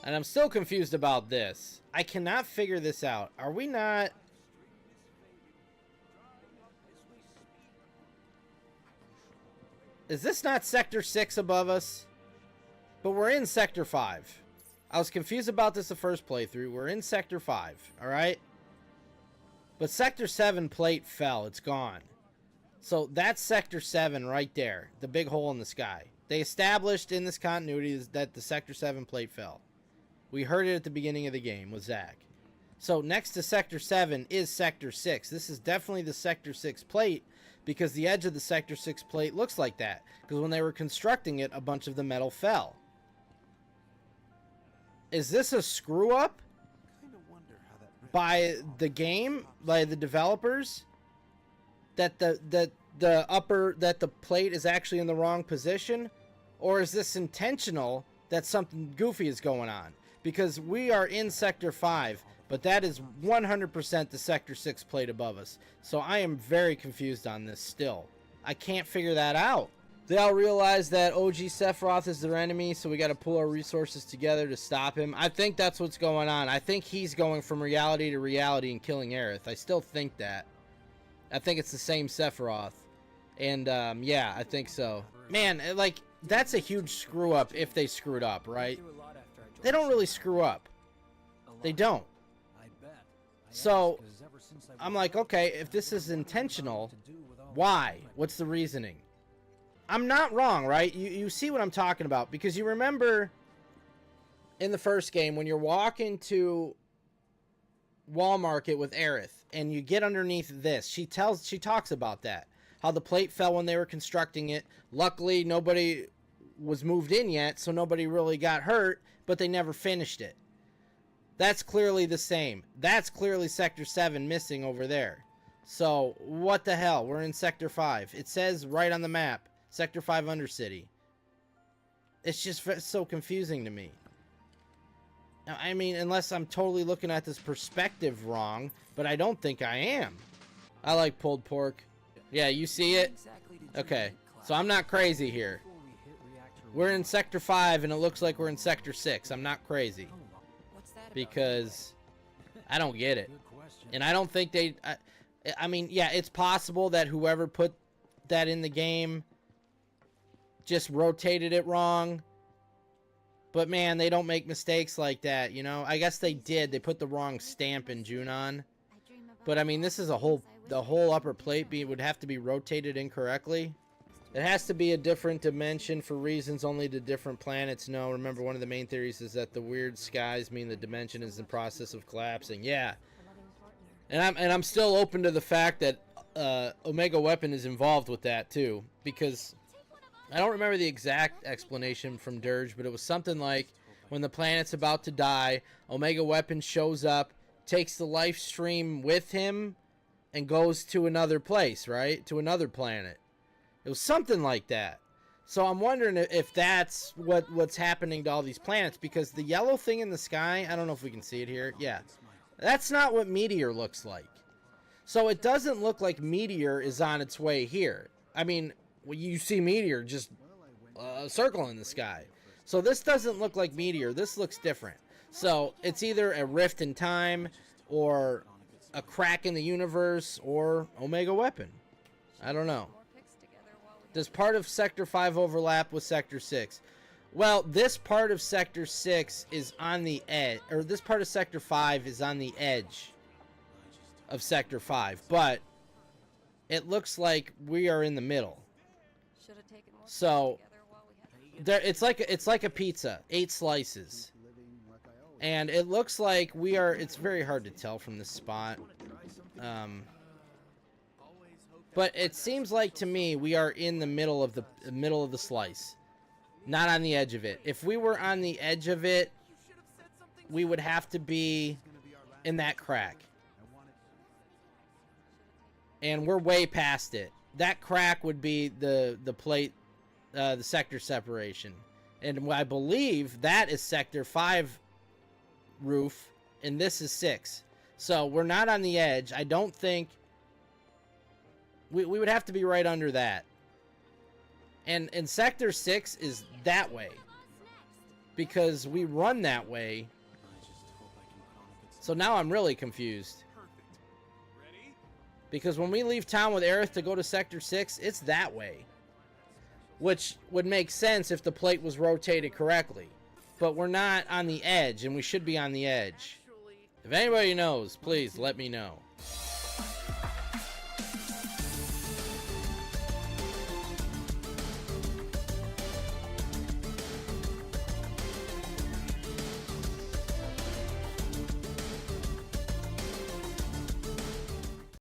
And I'm still confused about this. I cannot figure this out. Are we not... Is this not Sector 6 above us? But we're in Sector 5. I was confused about this the first playthrough. We're in Sector 5, alright? But Sector 7 plate fell. It's gone. So that's Sector 7 right there. The big hole in the sky. They established in this continuity that the Sector 7 plate fell. We heard it at the beginning of the game with Zack. So next to Sector 7 is Sector 6. This is definitely the Sector 6 plate because the edge of the Sector 6 plate looks like that. Because when they were constructing it, a bunch of the metal fell. Is this a screw up by the game, by the developers, that the plate is actually in the wrong position, or is this intentional that something goofy is going on? Because we are in Sector 5, but that is 100% the Sector 6 plate above us. So I am very confused on this still. I can't figure that out. They all realize that OG Sephiroth is their enemy, so we got to pull our resources together to stop him. I think that's what's going on. I think he's going from reality to reality and killing Aerith. I still think that. I think it's the same Sephiroth. And, yeah, I think so. Man, like, that's a huge screw-up if they screwed up, right? They don't really screw up. They don't. So, I'm like, okay, if this is intentional, why? What's the reasoning? I'm not wrong, right? You see what I'm talking about. Because you remember in the first game when you're walking to Wall Market with Aerith and you get underneath this. She talks about that. How the plate fell when they were constructing it. Luckily, nobody was moved in yet, so nobody really got hurt, but they never finished it. That's clearly the same. That's clearly Sector 7 missing over there. So, what the hell? We're in Sector 5. It says right on the map, Sector 5 Undercity. It's just so confusing to me. I mean, unless I'm totally looking at this perspective wrong, but I don't think I am. I like pulled pork. Yeah, you see it? Okay, so I'm not crazy here. We're in Sector 5 and it looks like we're in Sector 6. I'm not crazy. Because I don't get it. And I don't think they... I mean, yeah, it's possible that whoever put that in the game just rotated it wrong. But man, they don't make mistakes like that, you know? I guess they did. They put the wrong stamp in Junon. But I mean, this is the whole upper plate would have to be rotated incorrectly. It has to be a different dimension for reasons only the different planets know. Remember, one of the main theories is that the weird skies mean the dimension is in the process of collapsing. Yeah. And I'm still open to the fact that Omega Weapon is involved with that too, because I don't remember the exact explanation from Dirge, but it was something like when the planet's about to die, Omega Weapon shows up, takes the life stream with him, and goes to another place, right? To another planet. It was something like that. So I'm wondering if that's what's happening to all these planets, because the yellow thing in the sky, I don't know if we can see it here. Yeah. That's not what Meteor looks like. So it doesn't look like Meteor is on its way here. I mean, when you see Meteor just a circle in the sky. So this doesn't look like Meteor. This looks different. So it's either a rift in time, or a crack in the universe, or Omega Weapon. I don't know. Does part of Sector 5 overlap with Sector 6? Well, this part of Sector 6 is on the edge, or this part of Sector 5 is on the edge of Sector 5, but it looks like we are in the middle. So there, it's like a pizza, 8 slices, and it looks like we are. It's very hard to tell from this spot. But it seems like to me we are in the middle of the slice, not on the edge of it. If we were on the edge of it, we would have to be in that crack. And we're way past it. That crack would be the plate, the sector separation. And I believe that is Sector 5 roof, and this is 6. So we're not on the edge. I don't think... We would have to be right under that. And Sector 6 is that way. because we run that way. So now I'm really confused. Because when we leave town with Aerith to go to Sector 6, it's that way. Which would make sense if the plate was rotated correctly. But we're not on the edge, and we should be on the edge. If anybody knows, please let me know.